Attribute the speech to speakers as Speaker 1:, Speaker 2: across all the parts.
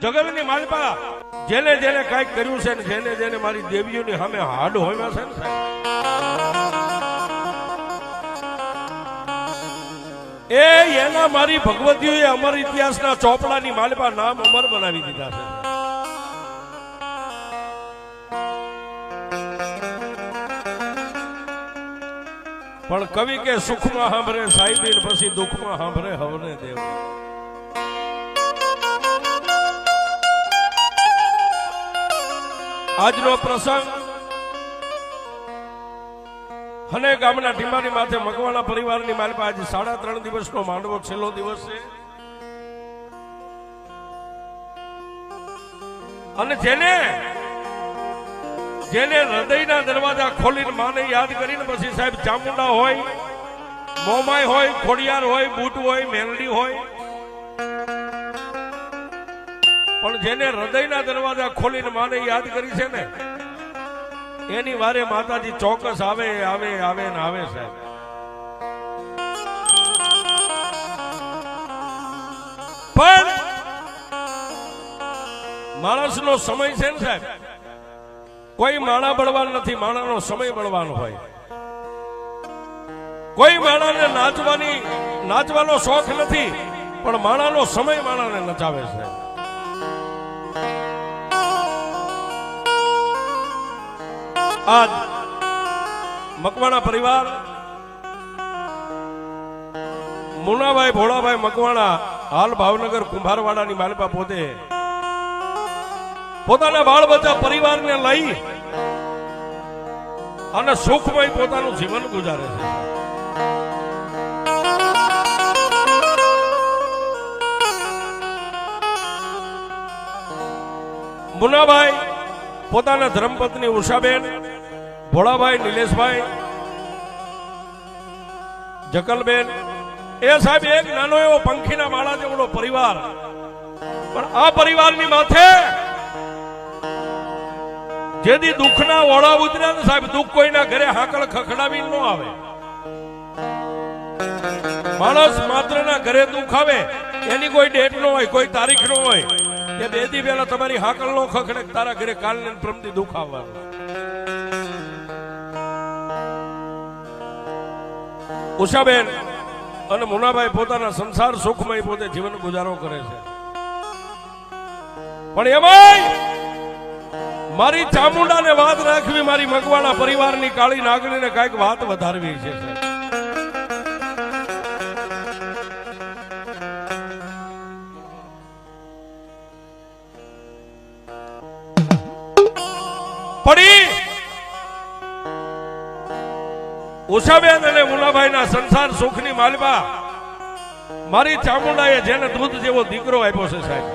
Speaker 1: જગતની માલપા જેને જેને કઈક કર્યું છે ને જેને જેને મારી દેવીઓની સામે હાડ હોમ્યા છે ને સાહેબ, એના મારી ભગવતીઓએ અમર ઇતિહાસના ચોપડાની માલપા નામ અમર બનાવી દીધા છે. પણ કવિ કે સુખમાં સાંભળે સાહેબી પછી દુઃખમાં સાંભળે હવને દેવ. આજનો પ્રસંગ અને ગામના ટીમાની માથે મકવાણા પરિવારની માલપા આજે 3.5 દિવસનો માંડવો છેલ્લો દિવસ છે. અને જેને હૃદયના દરવાજા ખોલીને માને યાદ કરીને પછી સાહેબ ચામુંડા હોય, મોમાય હોય, ખોડિયાર હોય, બૂટ હોય, મેલડી હોય, પણ જેને હૃદયના દરવાજા ખોલીને માને યાદ કરી છે ને એની વારે માતાજી ચોક્કસ આવે આવે આવે ને આવે સાહેબ. પણ માણસનો સમય છે ને સાહેબ, કોઈ માણા બળવાનો નથી, માણાનો સમય બળવાનો હોય. કોઈ માણાને નાચવાનો શોખ નથી, પણ માણાનો સમય માણાને નચાવે છે. આજ મકવાણા પરિવાર મુનાભાઈ ભોળાભાઈ મકવાણા હાલ ભાવનગર કુંભારવાડાની માલપા પોતાના બાળ બચ્ચા પરિવારને લઈ અને સુખમય પોતાનું જીવન ગુજારે છે. મુનાભાઈ પોતાના ધર્મપત્ની ઉષાબેન, ભોળાભાઈ, નિલેશભાઈ, જકલબેન, એ સાહેબ એક નાનો એવો પંખીના માળા જેવડો પરિવાર. પણ આ પરિવારની માથે જેથી દુઃખના ઓળા ઉતર્યા ને સાહેબ, દુઃખ કોઈના ઘરે હાકળ ખખડાવી ન આવે. માણસ માત્રના ઘરે દુઃખ આવે એની કોઈ ડેટ નો હોય, કોઈ તારીખ નો હોય કે 2 દી પહેલા તમારી હાકળ નો ખખડે તારા ઘરે કાલને પ્રમથી દુઃખ આવવાનું. ઉષાબેન અને મુનાભાઈ પોતાના સંસાર સુખમય પોતે જીવન ગુજારો કરે છે. પણ એમાંય મારી ચામુંડાને વાત રાખવી, મારી મકવાણા પરિવારની કાળી નાગણીને કઈક વાત વધારવી છે. પડી ઉષાબેન અને મુનાભાઈના સંસાર સુખની માલપા મારી ચામુંડાએ જેને દૂધ જેવો દીકરો આપ્યો છે સાહેબ.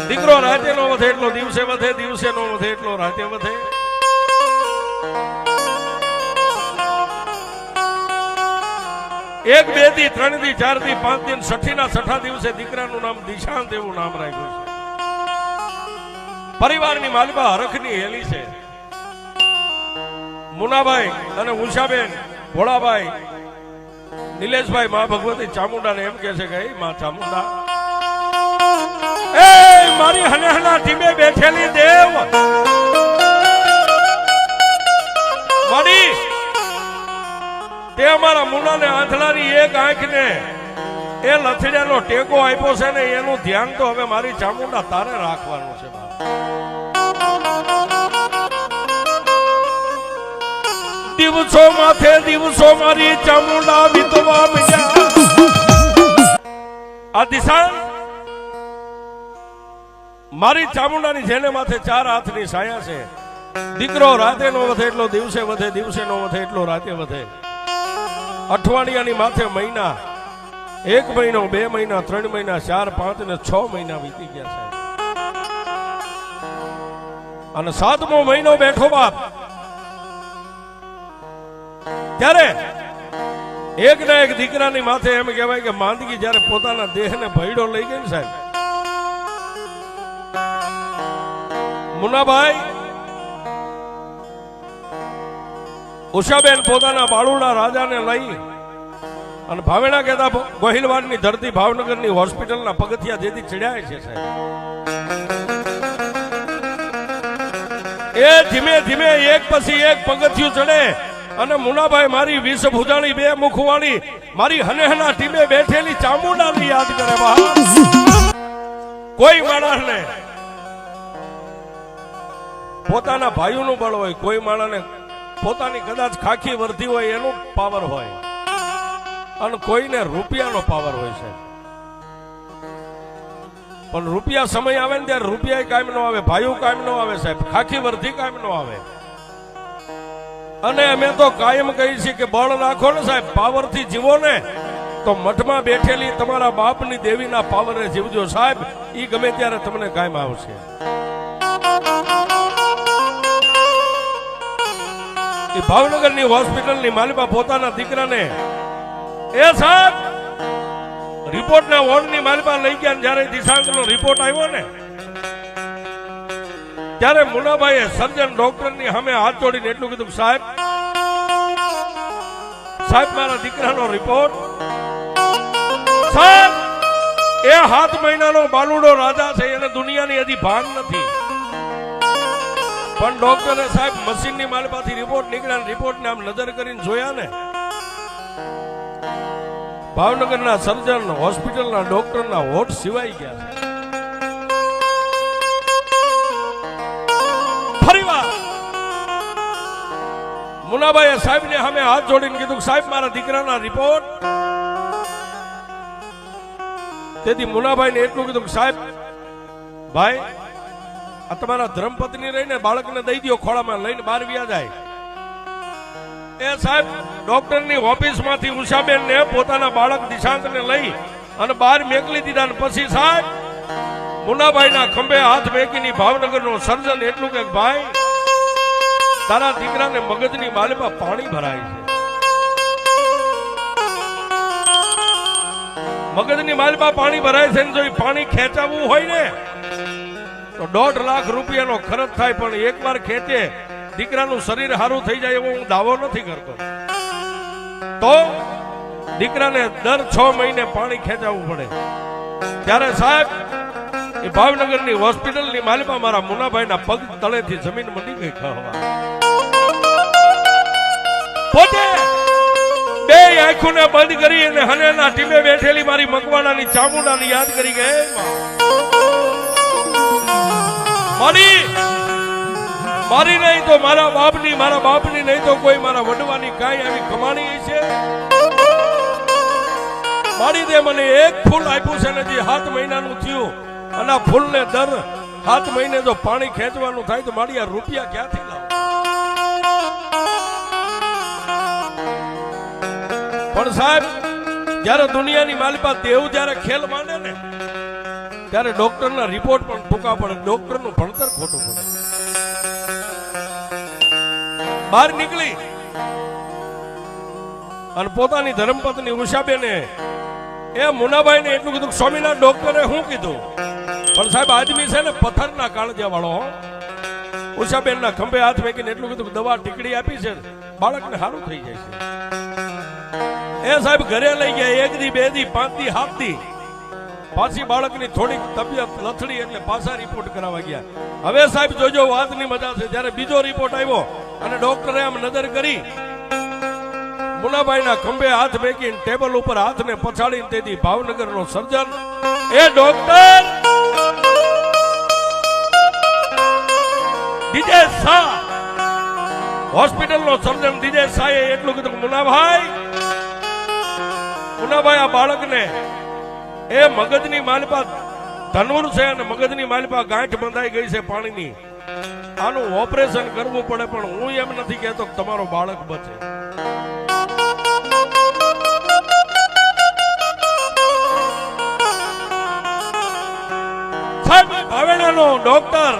Speaker 1: દીકરો રાતે નો વધે એટલો દિવસે વધે, દિવસે નો વધે એટલો રાતે વધે. એક, 2 દી, 3 દી, 4 દી, 5 દિન, 6 દિવસે દીકરાનું નામ દિશાંત એવું નામ રાખ્યું છે. પરિવારની માલપા હરખની હેલી છે. મુનાભાઈ અને ઉષાબેન, ભોળાભાઈ, નિલેશભાઈ મા ભગવતી ચામુંડાને એમ કે છે કે મા ચામુંડા, એ મારી હનેહના ટીમે બેઠેલી દેવ મારી, તે અમારા મુનાને આંધળાની એક આંખને એ લથડિયાનો ટેકો આપ્યો છે ને એનું ધ્યાન તો હવે મારી ચામુંડા તારે રાખવાનું છે. દિવસો માથે દિવસો મારી ચામુંડા વીતવા મીડ્યા. આ દિશા મારી ચામુંડાની જેને માથે 4 હાથની છાયા છે. દીકરો રાતે નો વધે એટલો દિવસે વધે, દિવસે નો વધે એટલો રાતે વધે. અઠવાડિયાની માથે મહિના, 1 મહિનો, 2 મહિના, 3 મહિના, 4, 5 ને 6 મહિના વીતી ગયા છે. અને 7મો મહિનો બેઠો બાપ, ત્યારે એક ના એક દીકરાની માથે એમ કહેવાય કે માંદગી જયારે પોતાના દેહને ભયડો લઈ ગઈ ને સાહેબ, મુનાભાઈ ઉષાબેન પોતાના બાળુના રાજાને લઈ અને ભાવેણા કહેતા ગોહિલવાડની ધરતી ભાવનગરની હોસ્પિટલના પગથિયા જેથી ચડ્યા છે સાહેબ, એ ધીમે ધીમે એક પછી એક પગથિયું ચડે અને મુનાભાઈ મારી 20 ભુજાળી 2 મુખવાળી મારી હનેહના ટીમે બેઠેલી ચામુંડાની યાદ કરે બા. કોઈ માણસને પોતાના ભાઈઓનું બળ હોય, કોઈ માણસને પોતાની કદાચ ખાખી વર્ધી હોય એનું પાવર હોય, અને કોઈને રૂપિયાનો પાવર હોય છે. પણ રૂપિયા સમય આવે ને ત્યારે રૂપિયા કાયમ નો આવે, ભાઈઓ કાયમ નો આવે સાહેબ, ખાખી વર્ધી કાયમ નો આવે. અને અમે તો કાયમ કહી છીએ કે બળ રાખો ને સાહેબ, પાવર થી જીવો ને તો મઠમાં બેઠેલી તમારા બાપની દેવીના પાવરે જીવજો સાહેબ, ઈ ગમે ત્યારે તમને કાયમ આવશે. એ ભાવનગરની હોસ્પિટલની માલિકા પોતાના દીકરાને એ સાહેબ રિપોર્ટના વોર્ડની માલિકા લઈ ગયા. જ્યારે દિશાંકનો રિપોર્ટ આવ્યો ને ત્યારે મુનાભાઈએ સર્જન ડોક્ટરની સામે હાથ જોડીને એટલું કીધું, સાહેબ સાહેબ મારા દીકરાનો રિપોર્ટ. સાહેબ એ 7 મહિનાનો બાલુડો રાજા છે, એને દુનિયાની હજી ભાન નથી. પણ ડોક્ટરે સાહેબ મશીનની માલપાથી રિપોર્ટ નીકળ્યા, રિપોર્ટને આમ નજર કરીને જોયા ને ભાવનગરના સર્જન હોસ્પિટલના ડોક્ટરના હોઠ સિવાય ગયા. ફરીવાર મુનાભાઈએ સાહેબને સામે હાથ જોડીને કીધું, સાહેબ મારા દીકરાના રિપોર્ટ. તેથી મુનાભાઈને એટલું કીધું કે સાહેબ ભાઈ આ તમારા ધર્મપત્ની રહીને બાળકને દઈ દો, ખોળામાં લઈને બહાર વ્યા જાય. એ સાહેબ ડોક્ટરની ઓફિસમાંથી ઉષાબેનને પોતાના બાળક દિશાંતને લઈ અને બહાર મેકલી દીધા. ને પછી સાહેબ મુનાભાઈના ખંભે હાથ મેકીની ભાવનગરનો સર્જન એટલું કે ભાઈ તારા દીકરાને મગજની માલમાં પાણી ભરાય છે. મગજની માલમાં પાણી ભરાય છે, જો પાણી ખેંચાવવું હોય ને તો 1.5 લાખ રૂપિયાનો ખર્ચ થાય. પણ એકવાર ખેંચે દીકરાનું શરીર સારું થઈ જાય એવો હું દાવો નથી કરતો. તો દીકરાને દર 6 મહિને પાણી ખેંચાવવું પડે. ત્યારે સાહેબ એ ભાવનગરની હોસ્પિટલની માલિકા મારા મુનાભાઈના પગ તળેથી જમીન મળી ગઈ ખાવા. પોતે 2 આંખોને બંધ કરી અને હનેના ટીમે બેઠેલી મારી મકવાણાની ચામુંડાની યાદ કરી ગઈ. મારી નહીં તો મારા બાપની નહીં તો કોઈ મારા વડવાની કાંઈ આવી કમાણી છે. મારી દે મને એક ફૂલ આપ્યું છે ને જે 7 મહિનાનું થયું, અને આ ફૂલને દર 7 મહિને જો પાણી ખેંચવાનું થાય તો મારી આ રૂપિયા ક્યાંથી લાવ. પણ સાહેબ જયારે દુનિયાની માલિકા દેવ જયારે ખેલ માંડે ને ત્યારે ડોક્ટરના રિપોર્ટ પણ ટૂંકા પડે, ડોક્ટરનું ભણતર ખોટું પડે. બહાર નીકળી અને પોતાની ધર્મપત્ની ઉષાબેને એ મુનાભાઈને એટલું કીધું, સ્વામીના ડોક્ટરે શું કીધું? પણ સાહેબ આદમી છે ને પથ્થરના કાળજા વાળો. ઉષાબેનના ખંભે હાથ મેકીને એટલું કીધું, દવા ટીકડી આપી છે, બાળકને સારું થઈ જાય છે. એ સાહેબ ઘરે લઈ ગયા. 1 દી 2 દી 5 દી 7 દી પાછી બાળકની થોડીક તબિયત લથડી એટલે પાછા રિપોર્ટ કરાવવા ગયા. હવે સાહેબ જોજો વાતની મજા છે. જ્યારે બીજો રિપોર્ટ આવ્યો અને ડોક્ટરે આમ નજર કરી, મુનાભાઈના ખંભે હાથ મેકીને ટેબલ ઉપર હાથને પછાડીને તેથી ભાવનગરનો સર્જન એ ડોક્ટર દિજે શાહ, હોસ્પિટલનો સર્જન દિજે શાહે એટલું કીધું, મુનાભાઈ આ બાળકને એ મગજની માલપા ધનુર છે અને મગજની માલપા ગાંઠ બંધાઈ ગઈ છે પાણીની, આનું ઓપરેશન કરવું પડે. પણ હું એમ નથી કહેતો કે તમારો બાળક બચે. સાહેબ ભાવેણાનો ડોક્ટર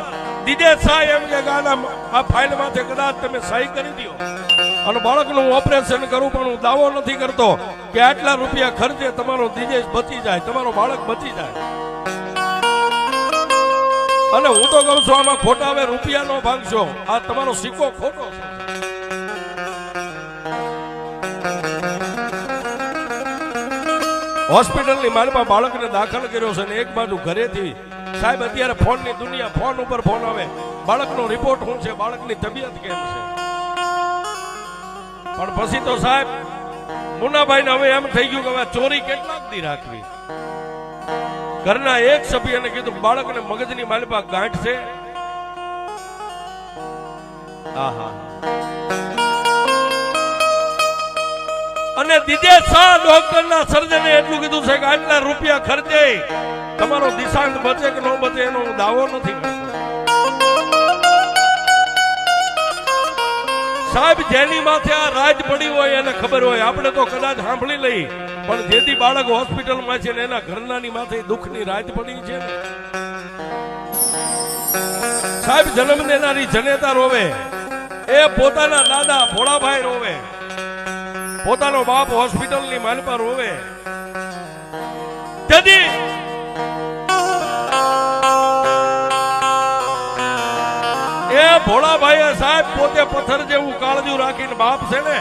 Speaker 1: દિજેશ શાહ એમ કે આ ફાઇલ માંથી કદાચ તમે સહી કરી દો અને બાળકનું ઓપરેશન કરું, પણ હું દાવો નથી કરતો કે આટલા રૂપિયા ખર્ચે તમારો દિજેશ બચી જાય, તમારો બાળક બચી જાય. અને હું તો કહું છું આમાં ખોટા હવે રૂપિયા નો ભાંગશો, આ તમારો સિક્કો ખોટો છે. હોસ્પિટલની માલમાં બાળકને દાખલ કર્યો છે ને એક બાજુ ઘરેથી સાહેબ અત્યારે ફોનની દુનિયા, ફોન ઉપર ફોન આવે, બાળકનો રિપોર્ટ શું છે, બાળકની તબિયત કેમ છે. પણ પછી તો સાહેબ મુનાભાઈને હવે એમ થઈ ગયું કે હવે ચોરી કેટલાક દી રાખવી. ઘરના એક સભ્યને કીધું બાળકને મગજની માલપા ગાંઠ છે. આહા. અને દીજે શાહ ડોક્ટરના સર્જને એટલું કીધું છે કે આટલા રૂપિયા ખર્ચે તમારો દિશાંત બચે કે ન બચે એનો હું દાવો નથી કરતો. સાહેબ જેની માથે આ રાજ પડી હોય એને ખબર હોય, આપણે તો કદાચ સાંભળી લઈ, પણ જેથી બાળક હોસ્પિટલમાં છે ને એના ઘરનાની માથે દુઃખની રાજ પડી છે ને. સાહેબ જન્મ દેનારી જનેતા રોવે, એ પોતાના દાદા ભોળાભાઈ રોવે, પોતાનો બાપ હોસ્પિટલની માલપા રોવે. તેથી એ ભોળાભાઈએ સાહેબ પોતે પથ્થર જેવું કાળજું રાખીને બાપ છે ને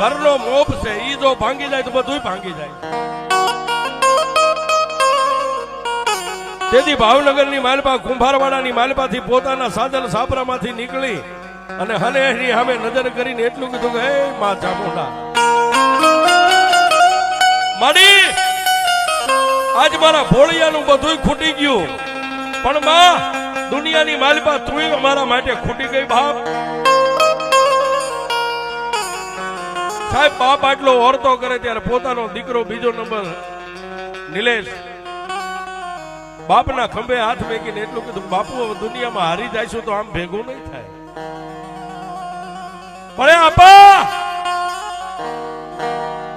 Speaker 1: ઘરનો મોભ છે, ઈ જો ભાંગી જાય તો બધું ભાંગી જાય. તેથી ભાવનગરની માલપા કુંભારવાડાની માલપાથી પોતાના સાજલ સાપરામાંથી નીકળી અને હનેહની સામે નજર કરીને એટલું કીધું કે હે માં ચામુંડા માડી, આજ મારા ભોળિયાનું બધું ખૂટી ગયું, પણ માં દુનિયાની માલપા તું અમારા માટે ખૂટી ગઈ બાપ. સાહેબ બાપ આટલો ઓરતો કરે ત્યારે પોતાનો દીકરો બીજો નંબર નિલેશ બાપના ખંભે હાથ મેકીને એટલું કીધું બાપુ હવે દુનિયામાં હારી જઈશું તો આમ ભેગું નહીં થાય. પણ આપા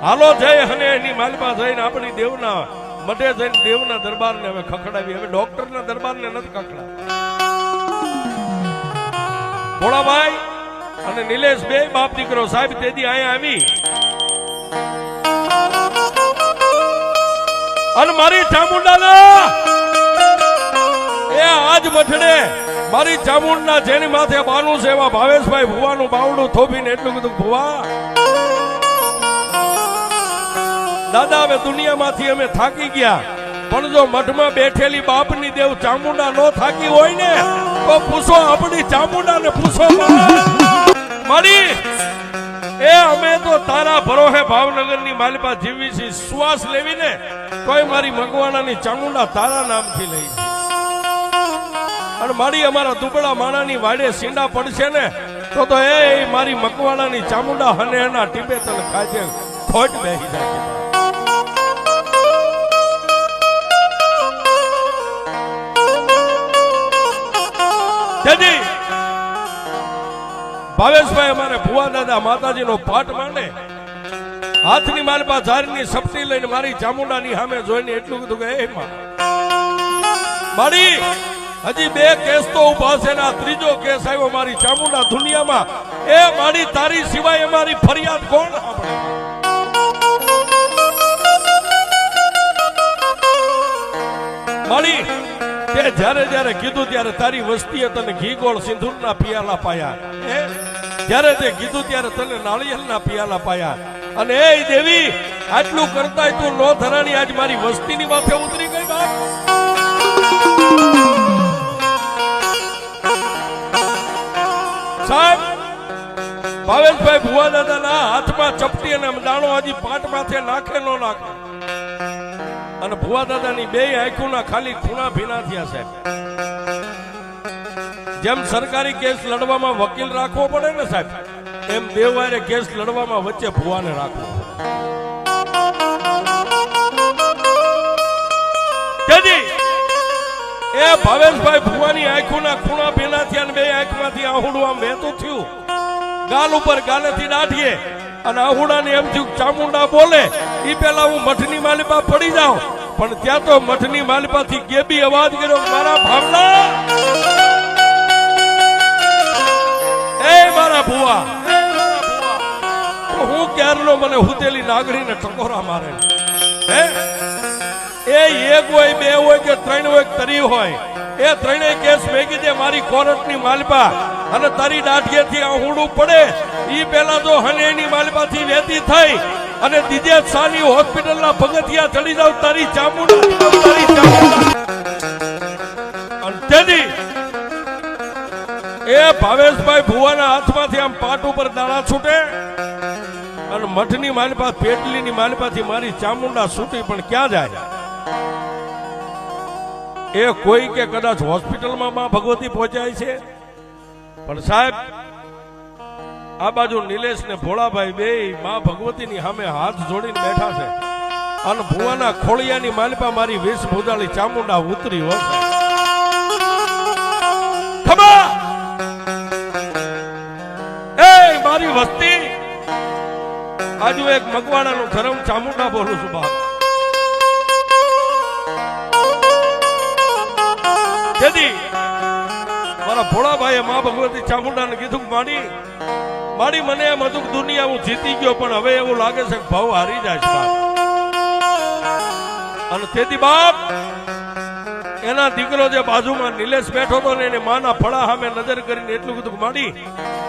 Speaker 1: હાલો જય અને એની માલપા જઈને આપણી દેવના મઢે જઈને દેવના દરબારને હવે ખખડાવી. હવે ડોક્ટરના દરબારને નથી ખખડા. ભોળાભાઈ અને નિલેશ બે બાપ દીકરો સાહેબ તેદી અહીંયા આવી અને મારી ચામુંડાના એ આજ મઠડે મારી ચામુંડના જેની માથે બાનું છે એવા ભાવેશભાઈ ભુવાનું બાવડું થોભીને એટલું કીધું ભુવા દાદા હવે દુનિયામાંથી અમે થાકી ગયા, પણ જો મઠમાં બેઠેલી બાપની દેવ ચામુંડા નો થાકી હોય ને તો પૂછો આપણી ચામુંડાને પૂછો મારી. એ અમે તો તારા ભરોહે ભાવનગરની માલપા જીવી છે, શ્વાસ લેવી ને તોય મારી મગવાણાની ચામુંડા તારા નામથી લઈ છે. અને મારી અમારા દુબળા માણાની વાડે સીંડા પડશે ને તો એ મારી મકવાણાની ચામુંડા હને એના ટિબેતન ખાજે ખોટ બેહી જાય. ભાવેશભાઈ અમારે ભુવા દાદા માતાજીનો પાઠ માંડે, હાથની માલપા ઝારીની સપટી લઈને મારી ચામુંડાની સામે જોઈને એટલું કીધું કે એ મારી હજી બે કેસ તો ઉભા છે ને આ ત્રીજો કેસ આવ્યો મારી ચામુંડા દુનિયામાં. એ મારી તારી સિવાય અમારી ફરિયાદ કોણ સાંભળે? મારી તે જ્યારે જ્યારે કીધું ત્યારે તારી વસ્તીએ તને ઘી ગોળ સિંદૂરના પિયાલા પાયા, જ્યારે તે કીધું ત્યારે તને નાળિયેરના પિયાલા પાયા. અને એ દેવી આટલું કરતા તું નો ધરાણી આજ મારી વસ્તીની માથે ઉતરી ગઈ બાપ. સાહેબ ભાવેશભાઈ ભુવા દાદાના હાથમાં ચપટી અને દાણો હજી પાટ માથે નાખે નો નાખે. અને ભુવા દાદાની બે આંખોના ખાલી ખૂણા ભીના થયા છે. જેમ સરકારી કેસ લડવામાં વકીલ રાખવો પડે ને સાહેબ, એમ દેવવારે કેસ લડવામાં વચ્ચે ભુવાને રાખવો. એ ભાવેશભાઈ ભુવાની આંખોના ખૂણા ભીના થયા અને બે આંખમાંથી આહુડું આમ વહેતું થયું, ગાલ ઉપર ગાલેથી દાઢીએ અને આહુડાને એમ થયું ચામુંડા બોલે ઈ પેલા હું મઠની માલિપા પડી જાઉં. પણ ત્યાં તો મઠની માલિપાથી ગેબી અવાજ કર્યો, મારા ભાવના એ મારા ભુવા હું ક્યારનો મને હુતેલી નાગડીને ટકોરા મારે. હે એ એક હોય બે હોય કે ત્રણ હોય તરી હોય, એ ત્રણેય કેસ ભેગી દે મારી કોર્ટની માલપા અને તારી દાઢીએથી આહુડું પડે ઈ પેલા તો હનેની માલપાથી વેતી થઈ અને દીજે સાની હોસ્પિટલના પગથિયા ચડી જાવ તારી ચામુંડા અને તેથી એ ભાવેશભાઈ ભુવાના હાથમાંથી આમ પાટ ઉપર દાણા છૂટે અને મઠની માલપા પેટલીની માલપાથી મારી ચામુંડા છૂટી પણ ક્યાં જાય એ કોઈ કે કદાચ હોસ્પિટલમાં માં ભગવતી પહોંચાય છે પણ સાહેબ આ બાજુ નિલેશ ને ભોળાભાઈ બે માં ભગવતીની સામે હાથ જોડીને બેઠા છે અને ભુવાના ખોળિયાની માલપા મારી વેશ ભૂજાળી ચામુંડા ઉતરી હોય ખબર એ મારી વસ્તી આજુ એક મકવાણાનું ધરમ ચામુંડા બોલું છું બાપ જેથી મારા ભોળાભાઈએ માં ભગવતી ચામુંડાને કીધું માડી મને એમ હતું દુનિયા હું જીતી ગયો પણ હવે એવું લાગે છે કે ભાવ હારી જાય છે બાપ અને તેથી બાપ એના દીકરો જે બાજુમાં નિલેશ બેઠો હતો ને એને માના ફળા સામે નજર કરીને એટલું કીધું માડી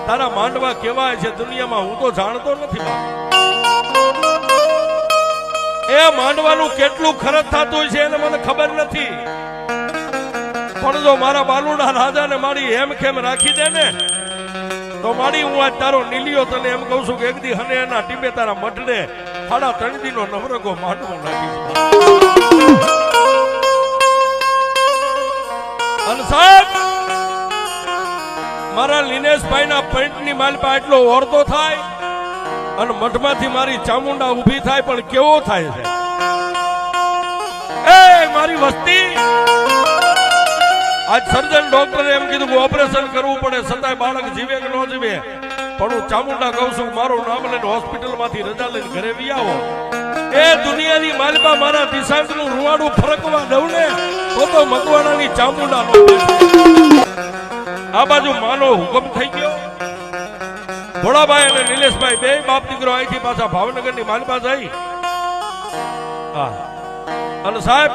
Speaker 1: તારા માંડવા કેવાય છે દુનિયામાં હું તો જાણતો નથી બાપ એ માંડવાનું કેટલું ખરત થતું હોય છે એને મને ખબર નથી પણ જો મારા બાલુડા રાજાને મારી એમ કેમ રાખી દે ને તો મારી હું આજ તારો નીલિયો તને એમ કહું છું કે એક દી હને એના ટીમે તારા મઢડે 3.5 દીનો નવરગો માંડવો નાખીશ અને સાહેબ મારા લીનેશભાઈના પેન્ટની માલપા એટલો ઓરતો થાય અને મઠમાંથી મારી ચામુંડા ઊભી થાય પણ કેવો થાય છે એ મારી વસ્તી આજ સર્જન ડોક્ટરે એમ કીધું કે ઓપરેશન કરવું પડે છતાંય બાળક જીવે કે ન જીવે પણ હું ચામુંડા કહું છું મારું નામ લઈને હોસ્પિટલમાંથી રજા લઈને ઘરે વી આવો એ દુનિયાની માલપા મારા દિશાંતનું રૂવાડું ફરકવા દઉં ને તો મકવાણાની ચામુંડા નો આ બાજુ માનો હુકમ થઈ ગયો ભોળાભાઈ અને નિલેશભાઈ બે બાપ દીકરો અહીંથી પાછા ભાવનગરની માલપા જઈ અને સાહેબ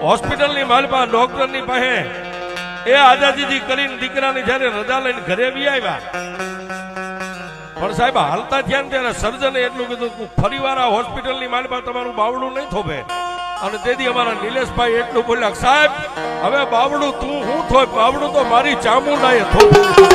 Speaker 1: હોસ્પિટલની માલપા ડોક્ટરની પાસે એ આઝાદી કરીને દીકરાની જયારે રજા લઈને ઘરે બી આવ્યા પણ સાહેબ હાલતા થયા ને ત્યારે સર્જને એટલું કીધું ફરીવાર આ હોસ્પિટલની માલપા તમારું બાવડું નહીં થોભે અને તેથી અમારા નિલેશભાઈ એટલું બોલ્યા સાહેબ હવે બાવડું તું હું થોય બાવડું તો મારી ચામુંડાએ થોભું